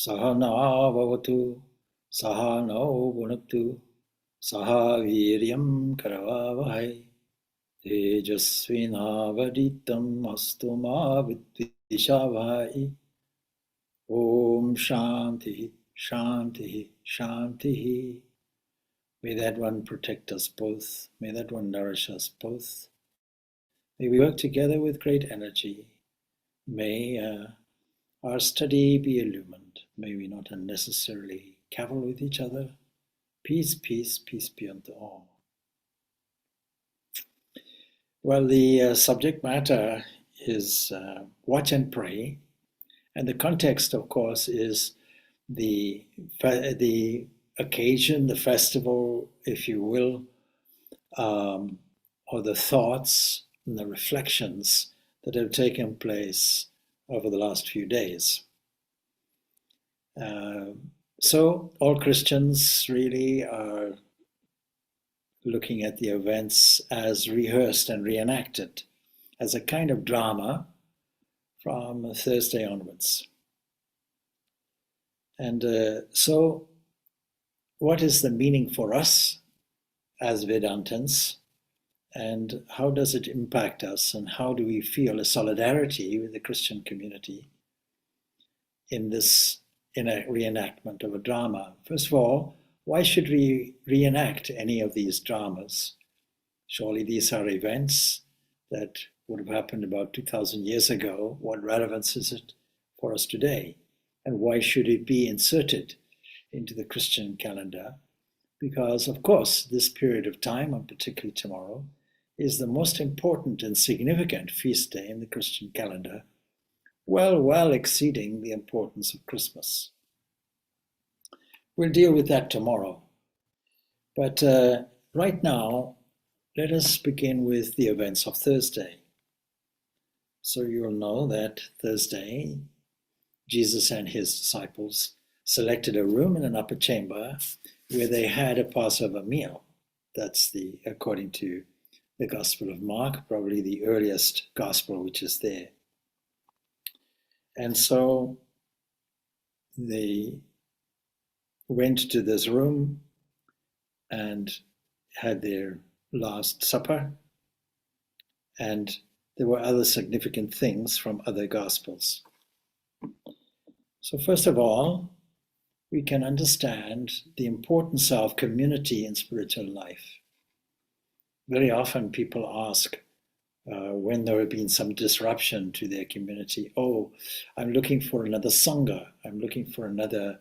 Sahana bhavatu, sahano bhunaktu, saha viryam karavavahai, tejasvinavaditam astu ma vidvishavai. Om Shanti, Shanti, Shanti. May that one protect us both. May that one nourish us both. May we work together with great energy. May our study be illumined. May we not unnecessarily cavil with each other. Peace, peace, peace be unto all. Well, the subject matter is watch and pray. And the context, of course, is the occasion, the festival, if you will, or the thoughts and the reflections that have taken place over the last few days. So all Christians really are looking at the events as rehearsed and reenacted, as a kind of drama from Thursday onwards. And so what is the meaning for us as Vedantins, and how does it impact us, and how do we feel a solidarity with the Christian community in a reenactment of a drama? First of all, why should we reenact any of these dramas? Surely these are events that would have happened about 2,000 years ago. What relevance is it for us today? And why should it be inserted into the Christian calendar? Because, of course, this period of time, and particularly tomorrow, is the most important and significant feast day in the Christian calendar, well exceeding the importance of Christmas. We'll deal with that tomorrow. But right now, let us begin with the events of Thursday. So you'll know that Thursday, Jesus and his disciples selected a room in an upper chamber where they had a Passover meal. That's according to the Gospel of Mark, probably the earliest Gospel which is there. And so they went to this room and had their Last Supper, and there were other significant things from other Gospels. So first of all, we can understand the importance of community in spiritual life. Very often people ask when there have been some disruption to their community, oh, I'm looking for another Sangha, I'm looking for another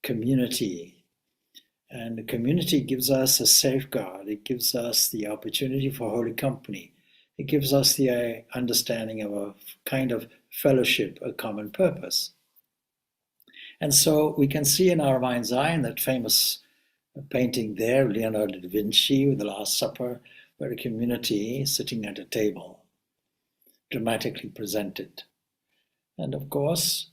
community. And the community gives us a safeguard. It gives us the opportunity for holy company. It gives us the understanding of a kind of fellowship, a common purpose. And so we can see in our mind's eye in that famous painting there, Leonardo da Vinci with the Last Supper, where a community sitting at a table, dramatically presented. And of course,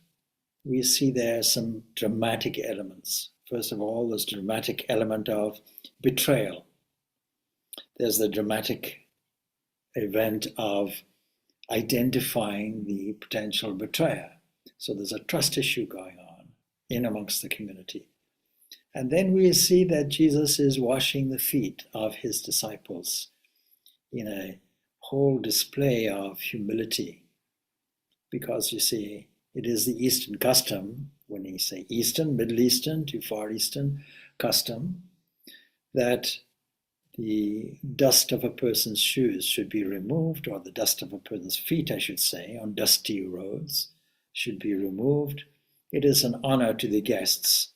we see there some dramatic elements. First of all, this dramatic element of betrayal. There's the dramatic event of identifying the potential betrayer. So there's a trust issue going on in amongst the community. And then we see that Jesus is washing the feet of his disciples in a whole display of humility. Because you see, it is the Eastern custom, when you say Eastern, Middle Eastern to Far Eastern custom, that the dust of a person's shoes should be removed, or the dust of a person's feet, I should say, on dusty roads should be removed. It is an honor to the guests.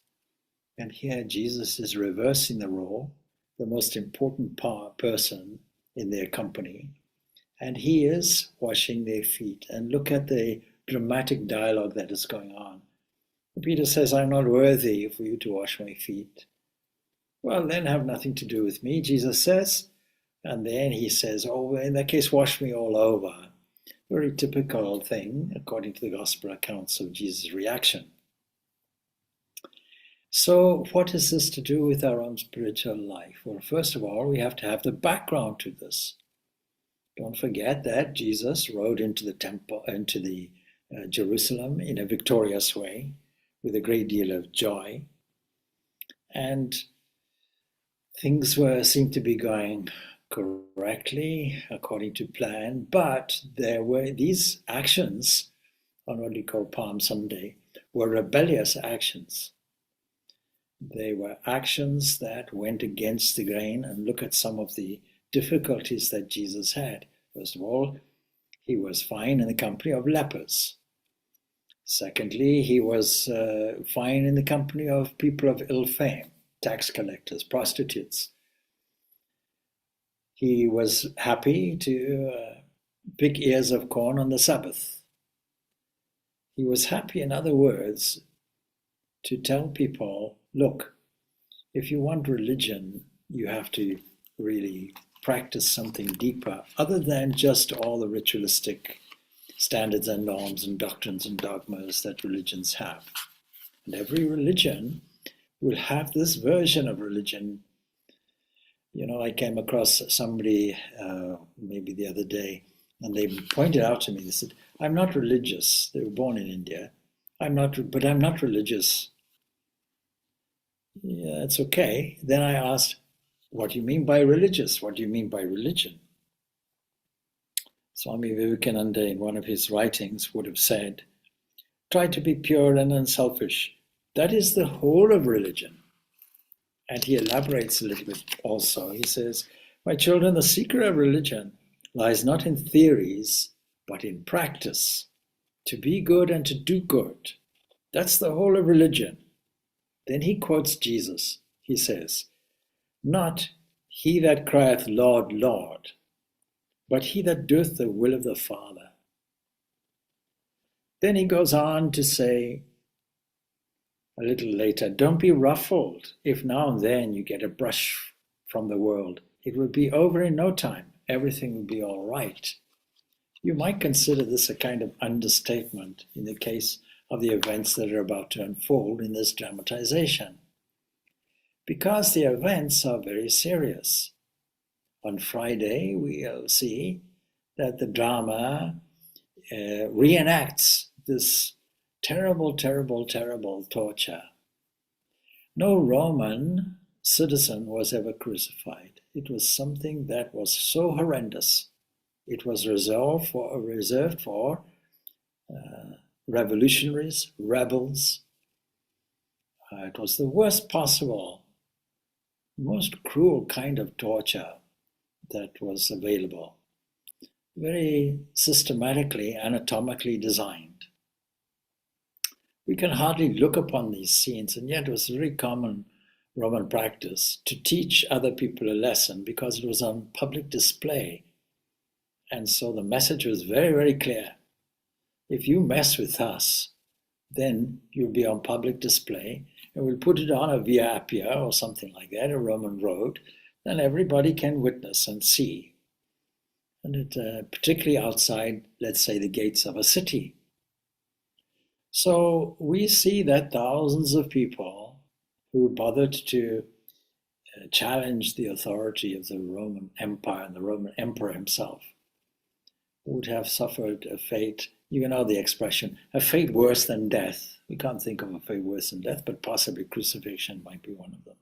And here Jesus is reversing the role, the most important person in their company, and he is washing their feet. And look at the dramatic dialogue that is going on. Peter says, I'm not worthy for you to wash my feet. Well, then have nothing to do with me, Jesus says. And then he says, oh, in that case, wash me all over. Very typical thing, according to the gospel accounts of Jesus' reaction. So what has this to do with our own spiritual life? Well, first of all, we have to have the background to this. Don't forget that Jesus rode into the temple, into the Jerusalem in a victorious way, with a great deal of joy. And things seemed to be going correctly according to plan, but there were these actions on what we call Palm Sunday were rebellious actions. They were actions that went against the grain. And look at some of the difficulties that Jesus had. First of all, he was fine in the company of lepers. Secondly, he was fine in the company of people of ill fame, tax collectors, prostitutes. He was happy to pick ears of corn on the Sabbath. He was happy, in other words, to tell people, look, if you want religion, you have to really practice something deeper other than just all the ritualistic standards and norms and doctrines and dogmas that religions have. And every religion will have this version of religion. You know, I came across somebody maybe the other day, and they pointed out to me, they said, I'm not religious. They were born in India. But I'm not religious. Yeah, it's okay. Then I asked, what do you mean by religious? What do you mean by religion? Swami Vivekananda, in one of his writings, would have said, try to be pure and unselfish. That is the whole of religion. And he elaborates a little bit also. He says, my children, the secret of religion lies not in theories, but in practice. To be good and to do good. That's the whole of religion. Then he quotes Jesus. He says, not he that crieth, Lord, Lord, but he that doeth the will of the Father. Then he goes on to say a little later, don't be ruffled if now and then you get a brush from the world. It will be over in no time. Everything will be all right. You might consider this a kind of understatement in the case of the events that are about to unfold in this dramatization, because the events are very serious. On Friday, we'll see that the drama reenacts this terrible, terrible, terrible torture. No Roman citizen was ever crucified. It was something that was so horrendous. It was reserved for revolutionaries, rebels. It was the worst possible, most cruel kind of torture that was available. Very systematically, anatomically designed. We can hardly look upon these scenes, and yet it was very common Roman practice to teach other people a lesson because it was on public display. And so the message was very, very clear. If you mess with us, then you'll be on public display, and we'll put it on a Via Appia or something like that, a Roman road, then everybody can witness and see. And it, particularly outside, let's say, the gates of a city. So we see that thousands of people who bothered to challenge the authority of the Roman Empire and the Roman Emperor himself would have suffered a fate, you know the expression, a fate worse than death. We can't think of a fate worse than death, but possibly crucifixion might be one of them.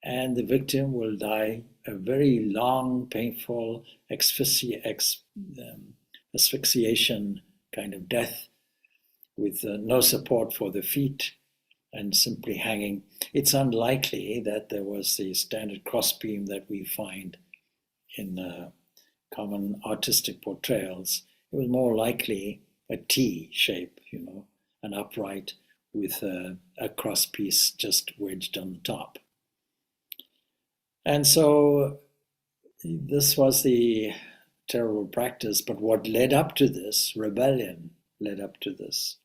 And the victim will die a very long, painful asphyxiation kind of death with no support for the feet and simply hanging. It's unlikely that there was the standard crossbeam that we find in common artistic portrayals. It was more likely a T shape, an upright with a crosspiece just wedged on the top. And so this was the terrible practice, but what led up to this, rebellion, led up to this.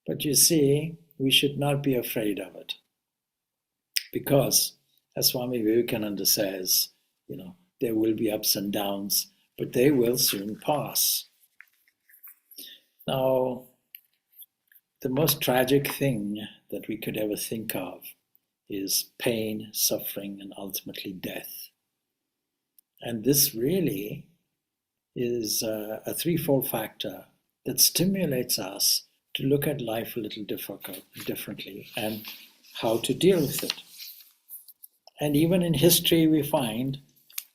But you see, we should not be afraid of it. Because, as Swami Vivekananda says, there will be ups and downs, but they will soon pass. Now, the most tragic thing that we could ever think of is pain, suffering, and ultimately death. And this really is a threefold factor that stimulates us to look at life a little differently and how to deal with it. And even in history, we find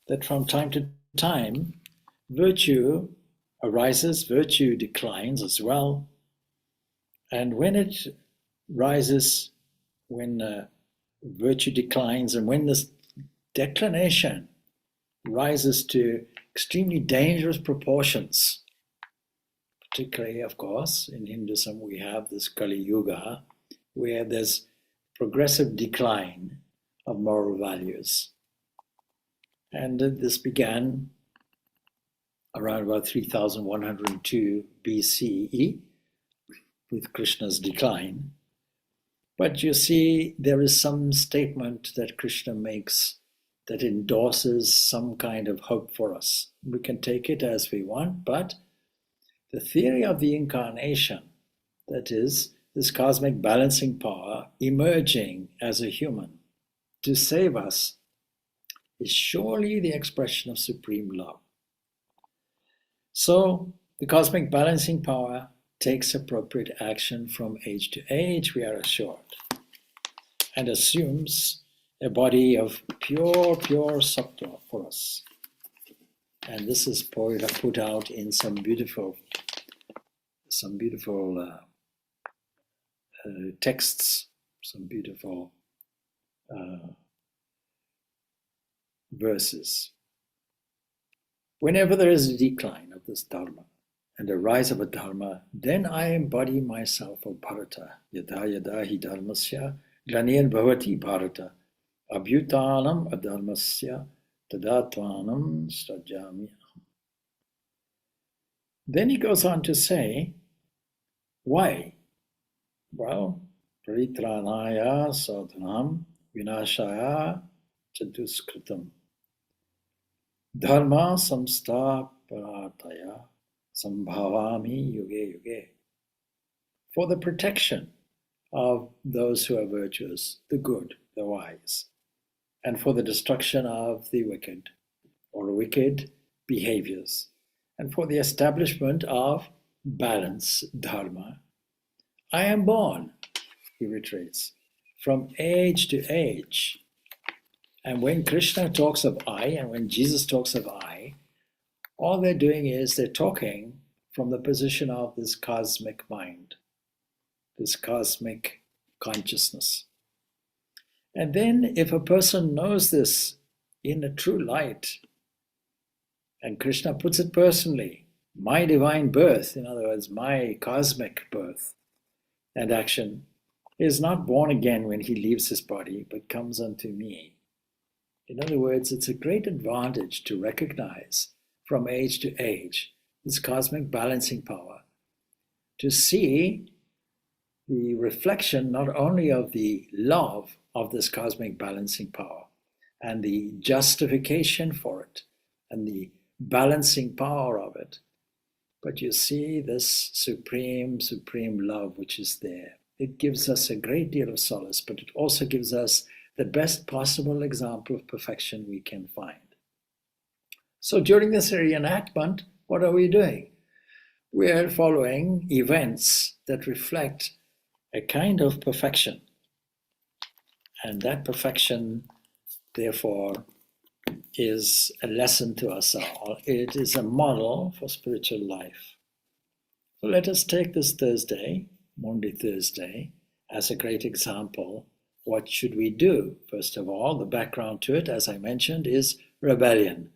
that from time to time, virtue arises, virtue declines as well. And when it rises, when virtue declines, and when this declination rises to extremely dangerous proportions, particularly, of course, in Hinduism, we have this Kali Yuga, where there's progressive decline of moral values. And this began around about 3102 BCE with Krishna's decline. But you see, there is some statement that Krishna makes that endorses some kind of hope for us. We can take it as we want, but the theory of the incarnation, that is, this cosmic balancing power emerging as a human to save us, is surely the expression of supreme love. So the cosmic balancing power takes appropriate action from age to age, we are assured, and assumes a body of pure sattva for us. And this is put out in some beautiful texts, some beautiful verses. Whenever there is a decline of this dharma and a rise of a dharma, then I embody myself, O Bharata. Yada yada hi dharmasya glanir bhavati Bharata. Abhyutanam adharmasya tadatvanam strajami. Then he goes on to say, why? Well, paritranaya sadhanam vinashaya chaduskritam dharma samsthaparataya sambhavami yuge yuge. For the protection of those who are virtuous, the good, the wise, and for the destruction of the wicked or wicked behaviors, and for the establishment of balance, dharma, I am born, he reiterates, from age to age. And when Krishna talks of I, and when Jesus talks of I, all they're doing is they're talking from the position of this cosmic mind, this cosmic consciousness. And then if a person knows this in a true light, and Krishna puts it personally, my divine birth, in other words, my cosmic birth and action, is not born again when he leaves his body, but comes unto me. In other words, it's a great advantage to recognize from age to age this cosmic balancing power, to see the reflection not only of the love of this cosmic balancing power and the justification for it and the balancing power of it, but you see this supreme love which is there. It gives us a great deal of solace, but it also gives us the best possible example of perfection we can find. So during this reenactment, what are we doing? We are following events that reflect a kind of perfection. And that perfection, therefore, is a lesson to us all. It is a model for spiritual life. So let us take this Thursday, Maundy Thursday, as a great example. What should we do? First of all, the background to it, as I mentioned, is rebellion.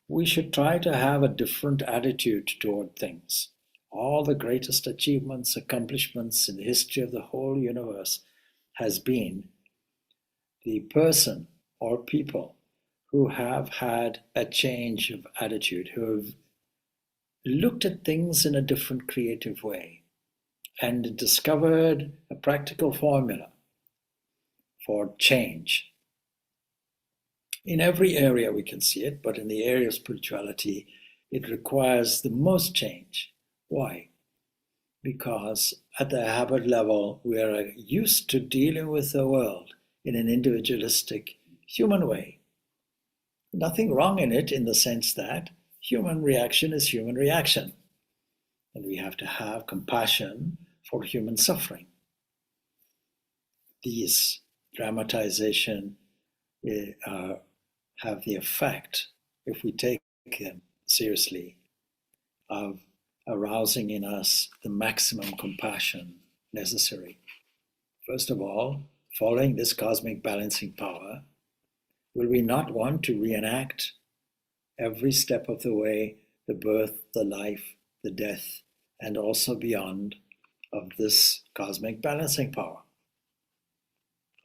We should try to have a different attitude toward things. All the greatest achievements, accomplishments in the history of the whole universe has been the person or people who have had a change of attitude, who have looked at things in a different creative way and discovered a practical formula for change. In every area we can see it, but in the area of spirituality, it requires the most change. Why? Because at the habit level, we are used to dealing with the world in an individualistic, human way. Nothing wrong in it in the sense that human reaction is human reaction. And we have to have compassion for human suffering. These dramatization have the effect, if we take them seriously, of arousing in us the maximum compassion necessary. First of all, following this cosmic balancing power, will we not want to reenact every step of the way the birth, the life, the death, and also beyond of this cosmic balancing power?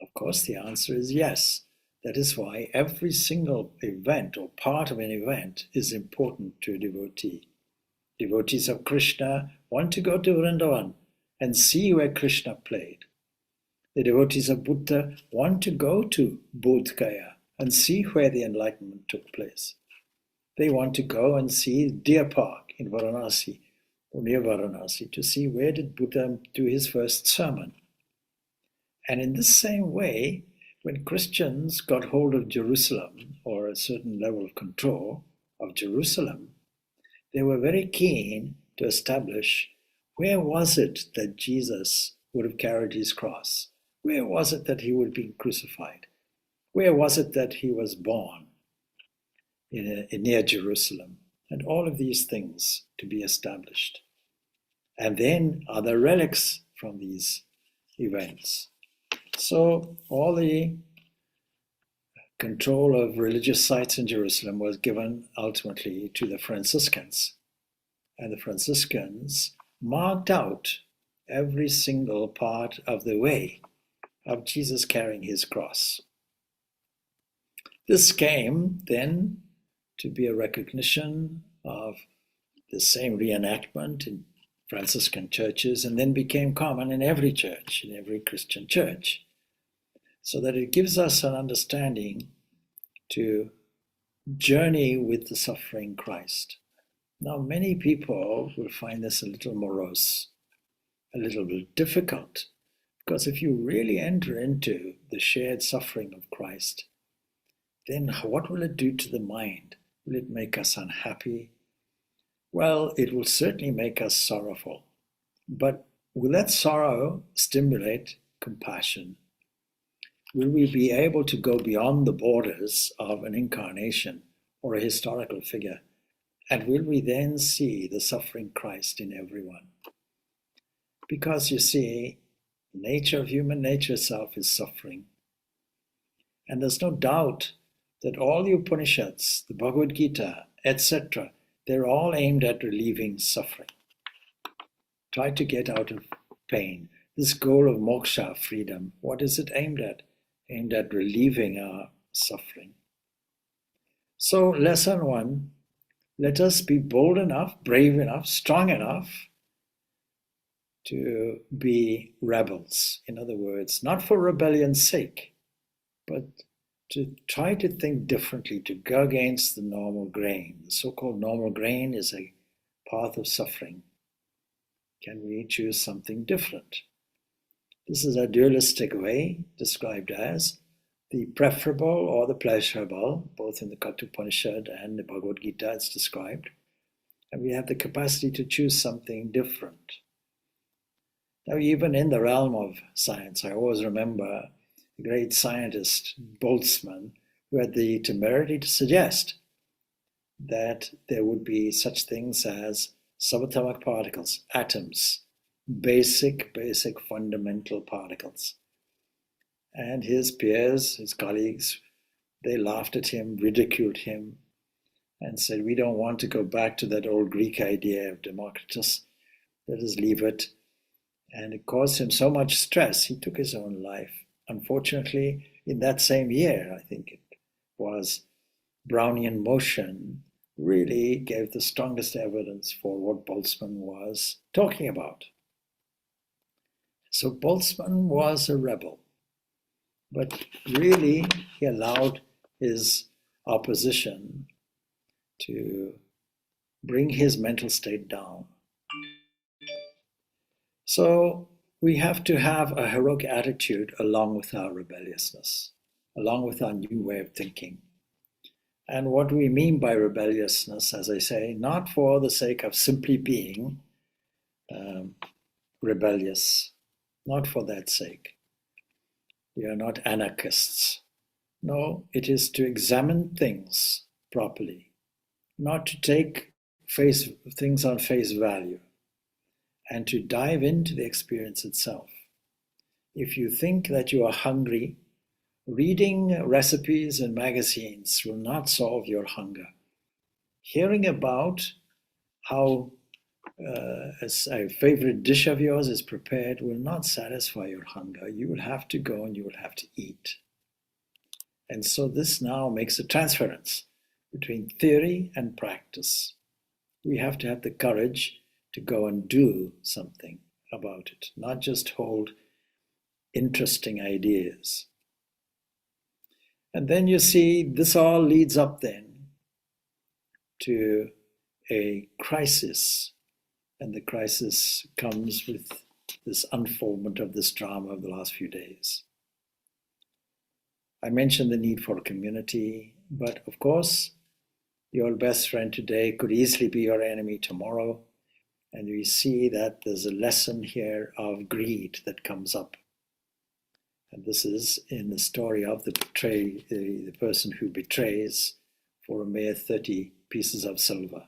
Of course, the answer is yes. That is why every single event or part of an event is important to a devotee. Devotees of Krishna want to go to Vrindavan and see where Krishna played. The devotees of Buddha want to go to Bodh Gaya and see where the enlightenment took place. They want to go and see Deer Park in Varanasi or near Varanasi to see where did Buddha do his first sermon. And in the same way, when Christians got hold of Jerusalem or a certain level of control of Jerusalem, they were very keen to establish where was it that Jesus would have carried his cross? Where was it that he would be crucified? Where was it that he was born near Jerusalem? And all of these things to be established. And then other relics from these events. So all the control of religious sites in Jerusalem was given ultimately to the Franciscans. And the Franciscans marked out every single part of the way of Jesus carrying his cross. This came then to be a recognition of the same reenactment in Franciscan churches, and then became common in every church, in every Christian church, so that it gives us an understanding to journey with the suffering Christ. Now, many people will find this a little morose, a little bit difficult, because if you really enter into the shared suffering of Christ, then what will it do to the mind? Will it make us unhappy? Well, it will certainly make us sorrowful. But will that sorrow stimulate compassion? Will we be able to go beyond the borders of an incarnation or a historical figure? And will we then see the suffering Christ in everyone? Because you see, nature of human nature itself is suffering. And there's no doubt that all the Upanishads, the Bhagavad Gita, etc., they're all aimed at relieving suffering. Try to get out of pain. This goal of moksha, freedom, what is it aimed at? Aimed at relieving our suffering. So, lesson one, let us be bold enough, brave enough, strong enough to be rebels. In other words, not for rebellion's sake, but to try to think differently, to go against the normal grain. The so-called normal grain is a path of suffering. Can we choose something different? This is a dualistic way, described as the preferable or the pleasurable, both in the Kathopanishad and the Bhagavad Gita it's described. And we have the capacity to choose something different. Now, even in the realm of science, I always remember the great scientist Boltzmann, who had the temerity to suggest that there would be such things as subatomic particles, atoms, basic fundamental particles. And his peers, his colleagues, they laughed at him, ridiculed him, and said, we don't want to go back to that old Greek idea of Democritus. Let us leave it. And it caused him so much stress, he took his own life. Unfortunately, in that same year, I think it was, Brownian motion really gave the strongest evidence for what Boltzmann was talking about. So Boltzmann was a rebel, but really he allowed his opposition to bring his mental state down. So we have to have a heroic attitude along with our rebelliousness, along with our new way of thinking. And what we mean by rebelliousness, as I say, not for the sake of simply being rebellious, not for that sake. We are not anarchists. No, it is to examine things properly, not to take things on face value, and to dive into the experience itself. If you think that you are hungry, reading recipes and magazines will not solve your hunger. Hearing about how a favorite dish of yours is prepared will not satisfy your hunger. You will have to go and you will have to eat. And so this now makes a transference between theory and practice. We have to have the courage to go and do something about it, not just hold interesting ideas. And then you see this all leads up then to a crisis. And the crisis comes with this unfoldment of this drama of the last few days. I mentioned the need for community, but of course, your best friend today could easily be your enemy tomorrow. And we see that there's a lesson here of greed that comes up. And this is in the story of the person who betrays for a mere 30 pieces of silver.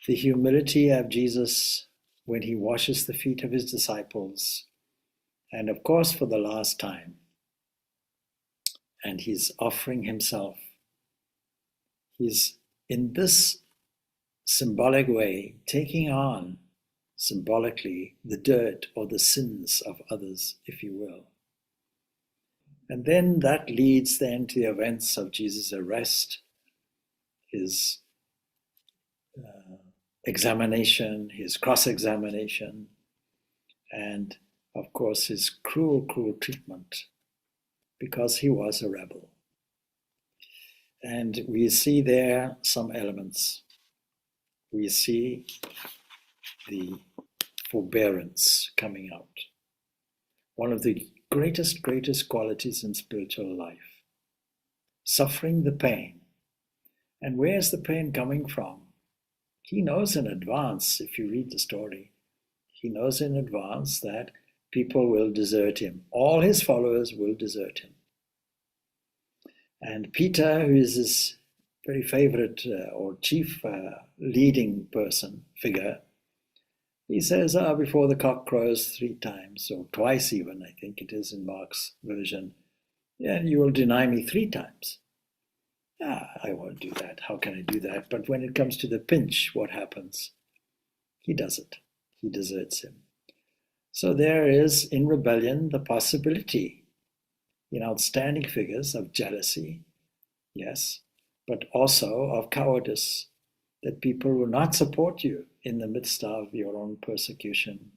The humility of Jesus when he washes the feet of his disciples, and of course for the last time, and he's offering himself. He's in this symbolic way taking on symbolically the dirt or the sins of others, if you will. And then that leads then to the events of Jesus' arrest, his examination, his cross-examination, and of course his cruel treatment, because he was a rebel. And we see there some elements. We see the forbearance coming out. One of the greatest qualities in spiritual life. Suffering the pain. And where's the pain coming from? He knows in advance, if you read the story, he knows in advance that people will desert him. All his followers will desert him. And Peter, who is his very favorite or chief leading figure, he says, before the cock crows 3 times, or twice even, I think it is in Mark's version, yeah, you will deny me 3 times. I won't do that. How can I do that? But when it comes to the pinch, what happens? He does it. He deserts him. So there is, in rebellion, the possibility in outstanding figures of jealousy, yes, but also of cowardice, that people will not support you in the midst of your own persecution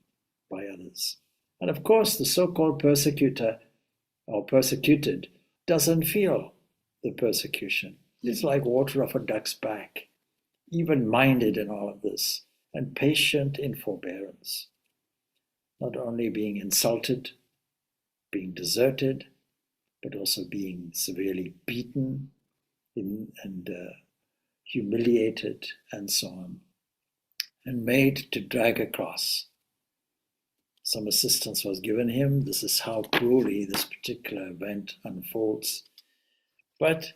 by others. And of course, the so-called persecutor or persecuted doesn't feel the persecution. It's like water off a duck's back, even-minded in all of this, and patient in forbearance. Not only being insulted, being deserted, but also being severely beaten and humiliated and so on, and made to drag across. Some assistance was given him. This is how cruelly this particular event unfolds. But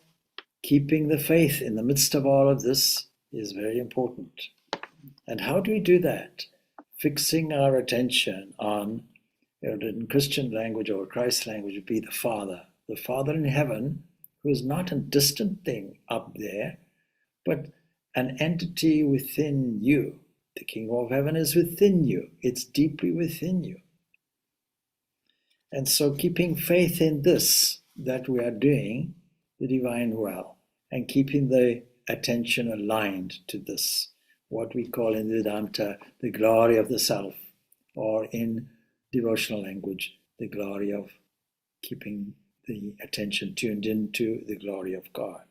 keeping the faith in the midst of all of this is very important. And how do we do that? Fixing our attention on, in Christian language or Christ language, would be the Father in heaven, who is not a distant thing up there, but an entity within you. The kingdom of heaven is within you. It's deeply within you. And so keeping faith in this, that we are doing the divine will, and keeping the attention aligned to this, what we call in Vedanta, the glory of the self, or in devotional language, the glory of keeping the attention tuned into the glory of God.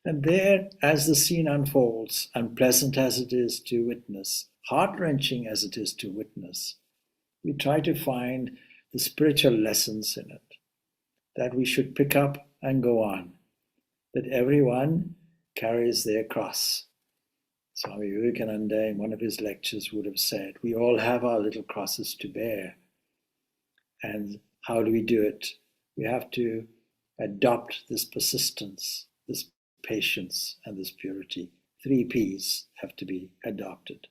And there, as the scene unfolds, unpleasant as it is to witness, heart-wrenching as it is to witness, we try to find the spiritual lessons in it, that we should pick up and go on, that everyone carries their cross. Swami Vivekananda, in one of his lectures, would have said, we all have our little crosses to bear. And how do we do it? We have to adopt this persistence, this patience, and this purity. 3 Ps have to be adopted.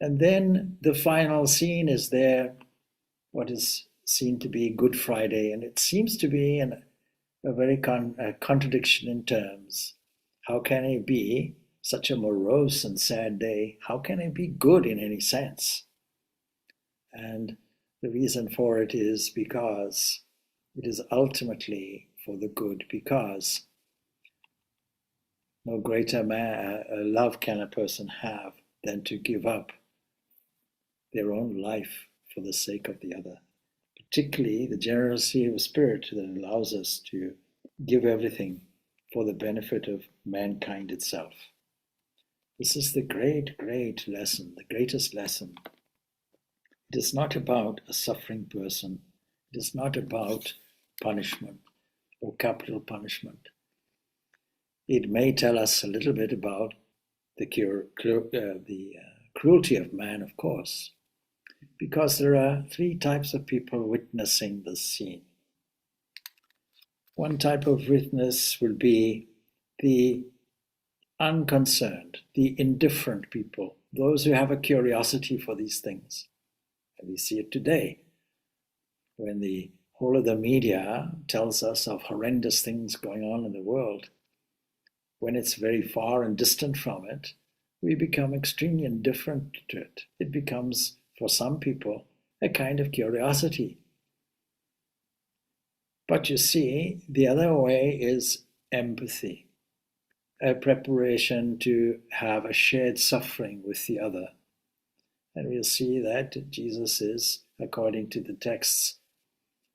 And then the final scene is there, what is seen to be Good Friday, and it seems to be a very contradiction in terms. How can it be such a morose and sad day? How can it be good in any sense? And the reason for it is because it is ultimately for the good, because no greater love can a person have than to give up their own life for the sake of the other. Particularly the generosity of spirit that allows us to give everything for the benefit of mankind itself. This is the great, great lesson, the greatest lesson. It is not about a suffering person. It is not about punishment or capital punishment. It may tell us a little bit about the cruelty of man, of course, because there are 3 types of people witnessing this scene. One type of witness will be the unconcerned, the indifferent people, those who have a curiosity for these things. And we see it today when the whole of the media tells us of horrendous things going on in the world. When it's very far and distant from it, we become extremely indifferent to it. It becomes, for some people, a kind of curiosity. But you see, the other way is empathy, a preparation to have a shared suffering with the other. And we'll see that Jesus is, according to the texts,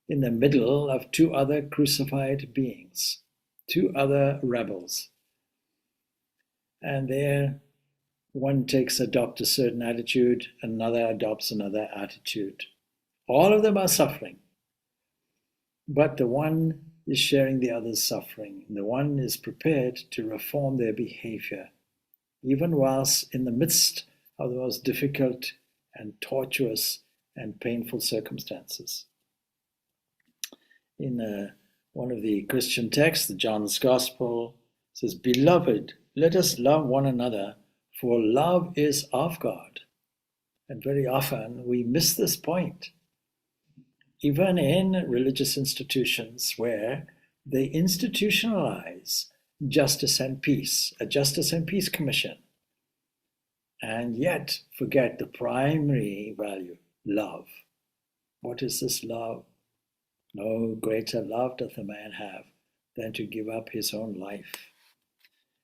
in the middle of 2 other crucified beings, 2 other rebels. And there, one adopts a certain attitude, another adopts another attitude. All of them are suffering. But the one is sharing the other's suffering. The one is prepared to reform their behavior, even whilst in the midst of the most difficult and tortuous and painful circumstances. In one of the Christian texts, the John's Gospel, says, "Beloved, let us love one another, for love is of God." And very often we miss this point. Even in religious institutions where they institutionalize justice and peace, a justice and peace commission, and yet forget the primary value, love. What is this love? No greater love doth a man have than to give up his own life.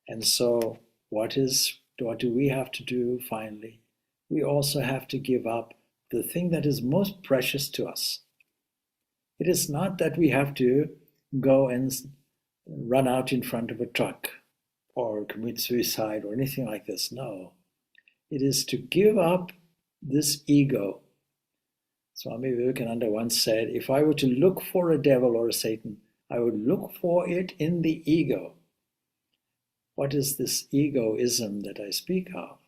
And so what do we have to do finally? We also have to give up the thing that is most precious to us. It is not that we have to go and run out in front of a truck or commit suicide or anything like this. No. It is to give up this ego. Swami Vivekananda once said, if I were to look for a devil or a Satan, I would look for it in the ego. What is this egoism that I speak of?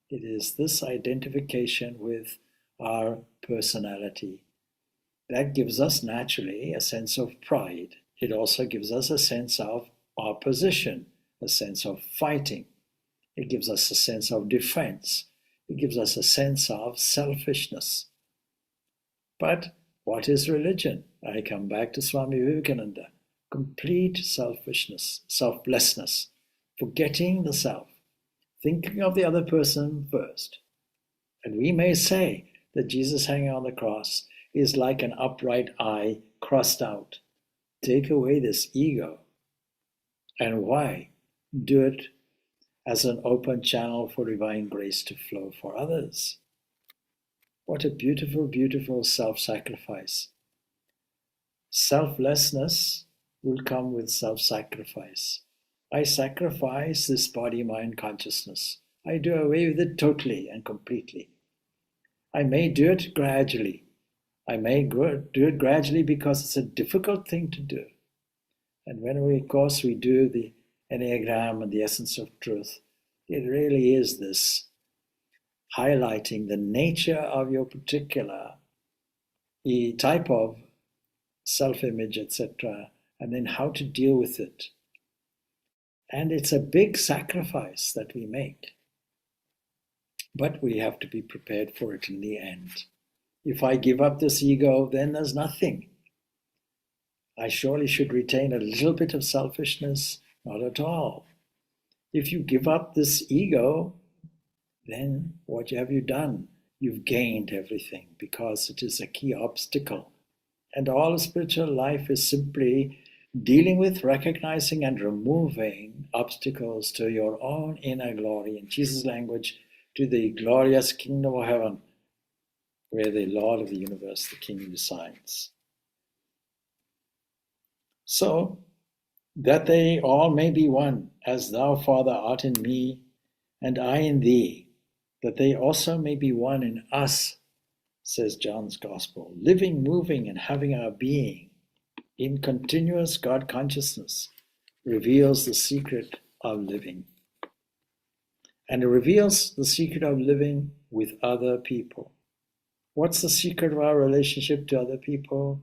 It is this identification with our personality. That gives us naturally a sense of pride. It also gives us a sense of our position, a sense of fighting. It gives us a sense of defense. It gives us a sense of selfishness. But what is religion? I come back to Swami Vivekananda. Complete selfishness, selflessness, forgetting the self, thinking of the other person first. And we may say that Jesus hanging on the cross is like an upright eye crossed out. Take away this ego. And why? Do it as an open channel for divine grace to flow for others. What a beautiful, beautiful self-sacrifice. Selflessness will come with self-sacrifice. I sacrifice this body, mind, consciousness. I do away with it totally and completely. I may do it gradually. I may do it gradually because it's a difficult thing to do. And when we, of course, we do the Enneagram and the essence of truth, It really is this highlighting the nature of your particular type of self-image, etc., and then how to deal with it. And it's a big sacrifice that we make, but we have to be prepared for it in the end. If I give up this ego, then there's nothing. I surely should retain a little bit of selfishness, not at all. If you give up this ego, then what have you done? You've gained everything, because it is a key obstacle. And all spiritual life is simply dealing with, recognizing, and removing obstacles to your own inner glory. In Jesus' language, to the glorious kingdom of heaven, where the Lord of the universe, the King, resides. So, that they all may be one, as thou, Father, art in me, and I in thee, that they also may be one in us, says John's Gospel, living, moving, and having our being in continuous God consciousness, reveals the secret of living. And it reveals the secret of living with other people. What's the secret of our relationship to other people?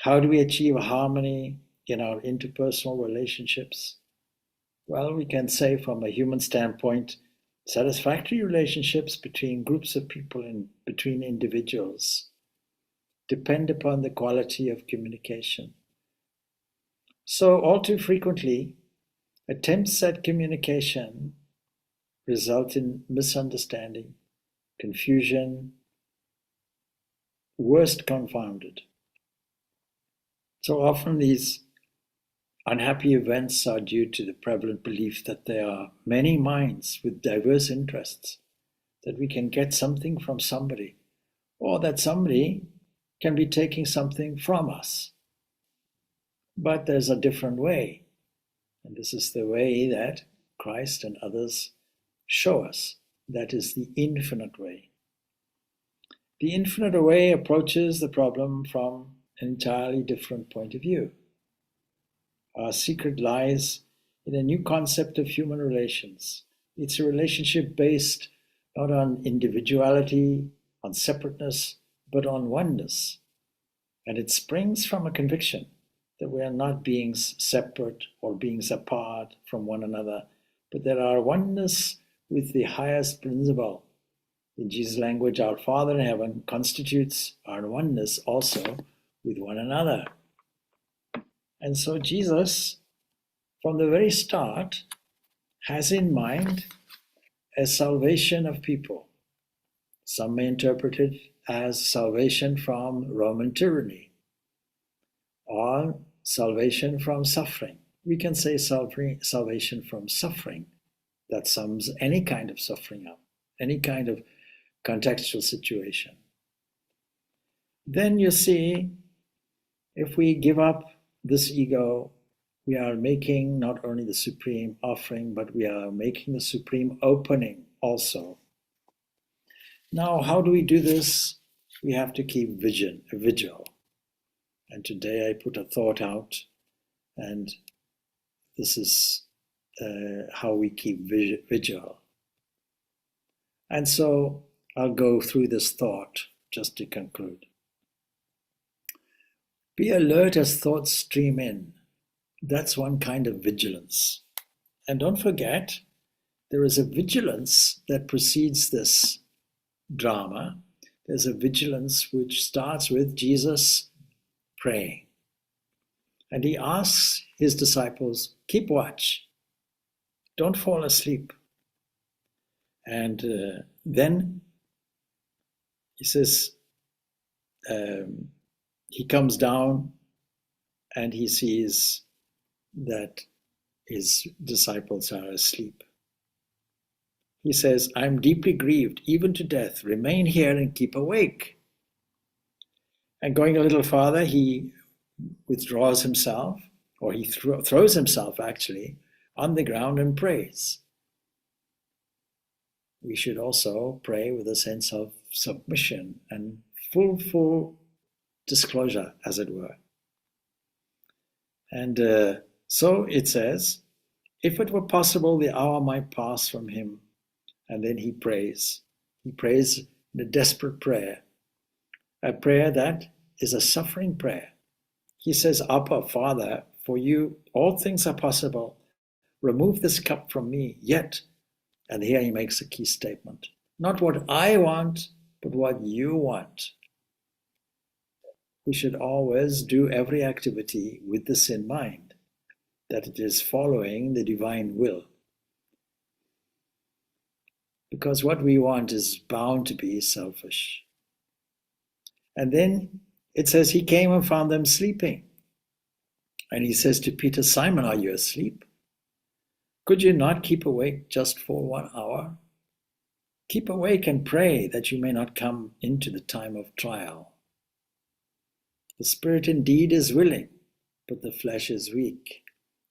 How do we achieve harmony in our interpersonal relationships? Well, we can say from a human standpoint, satisfactory relationships between groups of people and between individuals depend upon the quality of communication. So all too frequently, attempts at communication result in misunderstanding, confusion, worst confounded. So often these unhappy events are due to the prevalent belief that there are many minds with diverse interests, that we can get something from somebody, or that somebody can be taking something from us. But there's a different way, and this is the way that Christ and others show us. That is the infinite way. The infinite way approaches the problem from an entirely different point of view. Our secret lies in a new concept of human relations. It's a relationship based not on individuality, on separateness, but on oneness. And it springs from a conviction that we are not beings separate or beings apart from one another, but that our oneness with the highest principle, in Jesus' language, our Father in heaven, constitutes our oneness also with one another. And so Jesus, from the very start, has in mind a salvation of people. Some may interpret it as salvation from Roman tyranny or salvation from suffering. We can say salvation from suffering. That sums any kind of suffering up, any kind of contextual situation. Then you see, if we give up this ego, we are making not only the supreme offering, but we are making the supreme opening also. Now, how do we do this? We have to keep vigil. And today I put a thought out, and this is how we keep vigil. And so I'll go through this thought just to conclude. Be alert as thoughts stream in. That's one kind of vigilance. And don't forget, there is a vigilance that precedes this drama. There's a vigilance which starts with Jesus praying. And he asks his disciples, keep watch. Don't fall asleep. And then he says, he comes down and he sees that his disciples are asleep. He says, I'm deeply grieved, even to death. Remain here and keep awake. And going a little farther, he withdraws himself, or he throws himself actually, on the ground and prays. We should also pray with a sense of submission and full disclosure, as it were. And so it says, If it were possible, the hour might pass from him. And then he prays. He prays in a desperate prayer, a prayer that is a suffering prayer. He says, Abba, Father, for you all things are possible. Remove this cup from me, yet, and here he makes a key statement, not what I want, but what you want. We should always do every activity with this in mind, that it is following the divine will. Because what we want is bound to be selfish. And then it says he came and found them sleeping. And he says to Peter, Simon, are you asleep? Could you not keep awake just for 1 hour? Keep awake and pray that you may not come into the time of trial. The spirit indeed is willing, but the flesh is weak.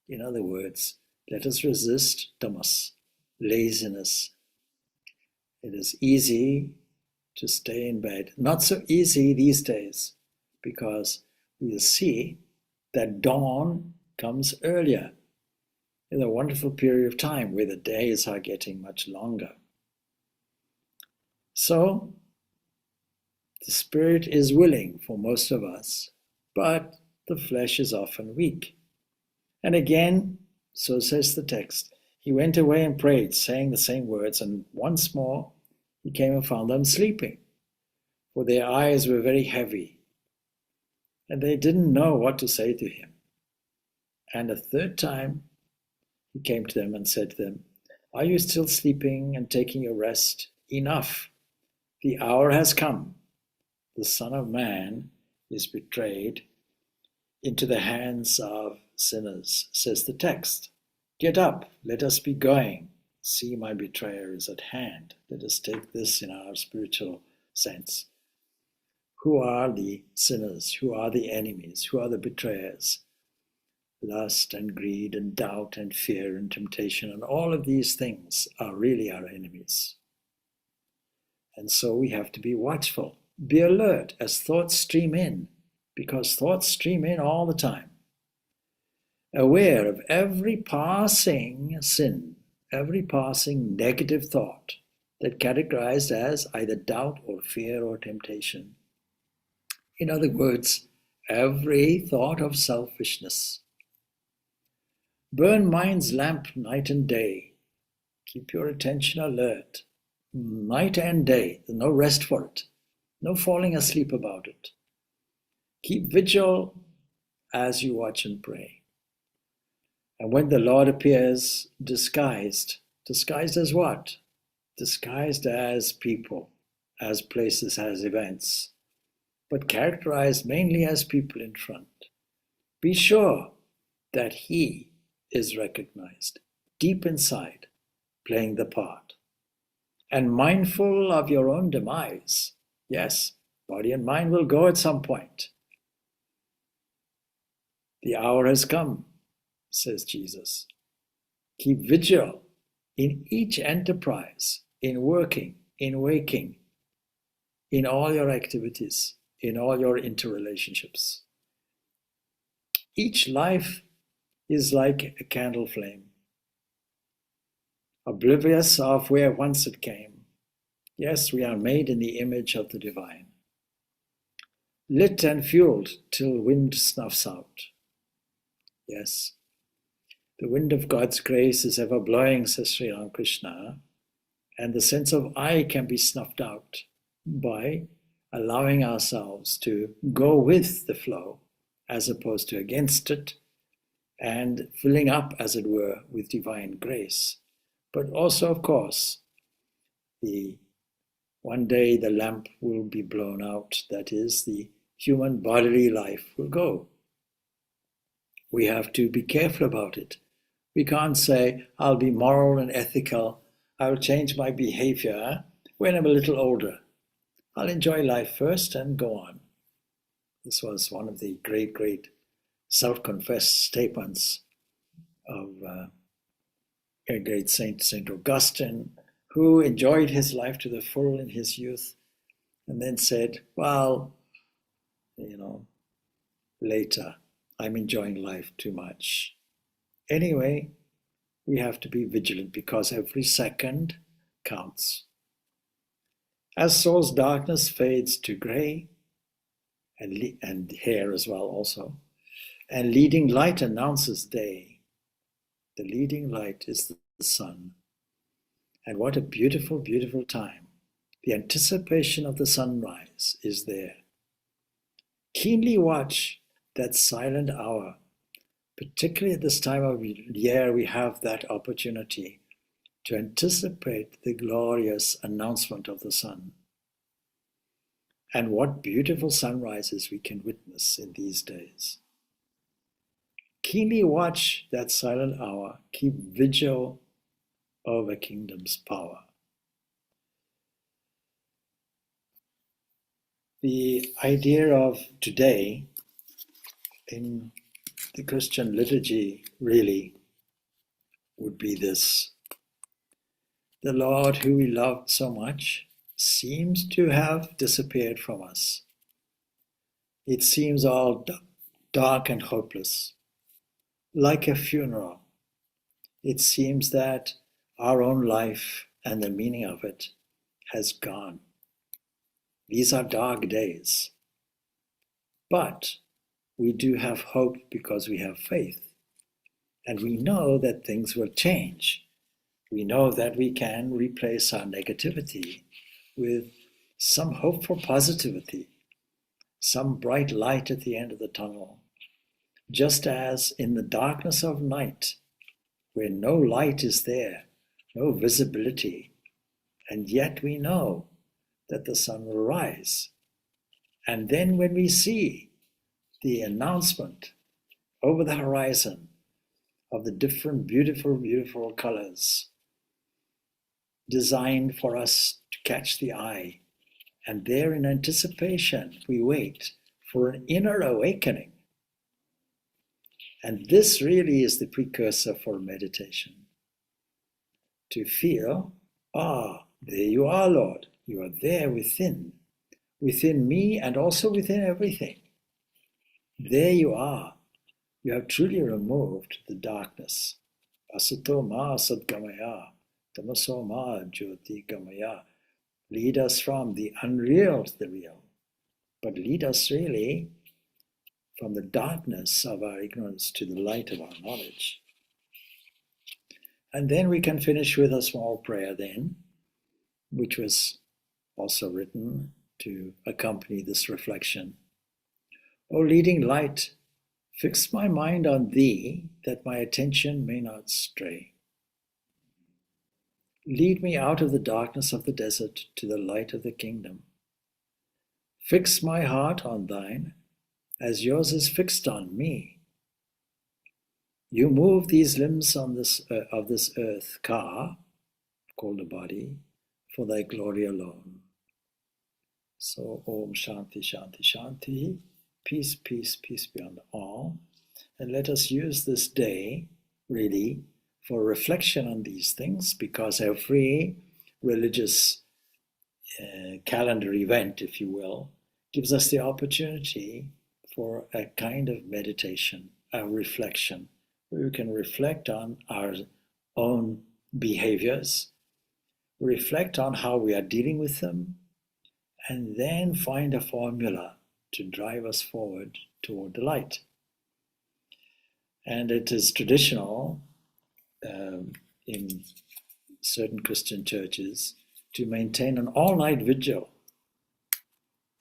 In other words, let us resist tamas, laziness. It is easy to stay in bed. Not so easy these days, because we'll see that dawn comes earlier in a wonderful period of time where the days are getting much longer. So, the spirit is willing for most of us, but the flesh is often weak. And again, so says the text, he went away and prayed, saying the same words, and once more he came and found them sleeping, for their eyes were very heavy, and they didn't know what to say to him. And a third time he came to them and said to them, are you still sleeping and taking your rest? Enough, the hour has come. The Son of Man is betrayed into the hands of sinners, says the text. Get up, let us be going. See, my betrayer is at hand. Let us take this in our spiritual sense. Who are the sinners? Who are the enemies? Who are the betrayers? Lust and greed and doubt and fear and temptation and all of these things are really our enemies. And so we have to be watchful, be alert as thoughts stream in, because thoughts stream in all the time. Aware of every passing sin, every passing negative thought that categorized as either doubt or fear or temptation. In other words, every thought of selfishness. Burn mind's lamp night and day. Keep your attention alert. Night and day, no rest for it. No falling asleep about it. Keep vigil as you watch and pray. And when the Lord appears disguised as what? Disguised as people, as places, as events, but characterized mainly as people in front. Be sure that he is recognized deep inside, playing the part. And mindful of your own demise. Yes, body and mind will go at some point. The hour has come, says Jesus. Keep vigil in each enterprise, in working, in waking, in all your activities, in all your interrelationships. Each life is like a candle flame, oblivious of where once it came. Yes, we are made in the image of the divine, lit and fueled till wind snuffs out. Yes, the wind of God's grace is ever blowing, says Sri Ramakrishna, and the sense of I can be snuffed out by allowing ourselves to go with the flow as opposed to against it, and filling up, as it were, with divine grace. But also, of course, one day the lamp will be blown out, that is, the human bodily life will go. We have to be careful about it. We can't say, I'll be moral and ethical, I'll change my behavior when I'm a little older. I'll enjoy life first and go on. This was one of the great self-confessed statements of a great saint, St. Augustine, who enjoyed his life to the full in his youth and then said, well, later, I'm enjoying life too much. Anyway, we have to be vigilant because every second counts. As soul's darkness fades to grey, and hair as well also, and leading light announces day, the leading light is the sun. And what a beautiful, beautiful time. The anticipation of the sunrise is there. Keenly watch that silent hour. Particularly at this time of year, we have that opportunity to anticipate the glorious announcement of the sun. And what beautiful sunrises we can witness in these days. Keenly watch that silent hour. Keep vigil over kingdom's power. The idea of today in the Christian liturgy really would be this. The Lord who we loved so much seems to have disappeared from us. It seems all dark and hopeless, like a funeral. It seems that our own life and the meaning of it has gone. These are dark days. But we do have hope because we have faith. And we know that things will change. We know that we can replace our negativity with some hope for positivity, some bright light at the end of the tunnel. Just as in the darkness of night, where no light is there, no visibility, and yet we know that the sun will rise. And then when we see the announcement over the horizon of the different beautiful, beautiful colors designed for us to catch the eye, and there in anticipation we wait for an inner awakening. And this really is the precursor for meditation. To feel, there you are, Lord. You are there within me and also within everything. There you are. You have truly removed the darkness. Asato ma sadgamaya, tamaso ma jyoti gamaya. Lead us from the unreal to the real, but lead us really from the darkness of our ignorance to the light of our knowledge. And then we can finish with a small prayer then, which was also written to accompany this reflection. O leading light, fix my mind on thee, that my attention may not stray. Lead me out of the darkness of the desert to the light of the kingdom. Fix my heart on thine, as yours is fixed on me. You move these limbs on of this earth car, called a body, for thy glory alone. So, Om Shanti, Shanti, Shanti. Peace, peace, peace be on all. And let us use this day, really, for reflection on these things, because every religious calendar event, if you will, gives us the opportunity for a kind of meditation, a reflection, where we can reflect on our own behaviors, reflect on how we are dealing with them, and then find a formula to drive us forward toward the light. And it is traditional in certain Christian churches to maintain an all-night vigil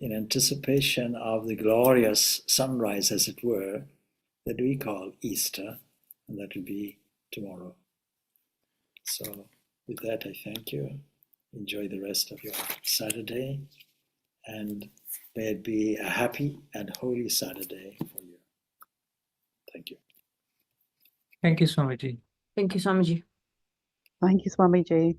in anticipation of the glorious sunrise, as it were, that we call Easter, and that will be tomorrow. So with that, I thank you. Enjoy the rest of your Saturday, and may it be a happy and holy Saturday for you. Thank you. Thank you, Swamiji. Thank you, Swamiji. Thank you, Swamiji.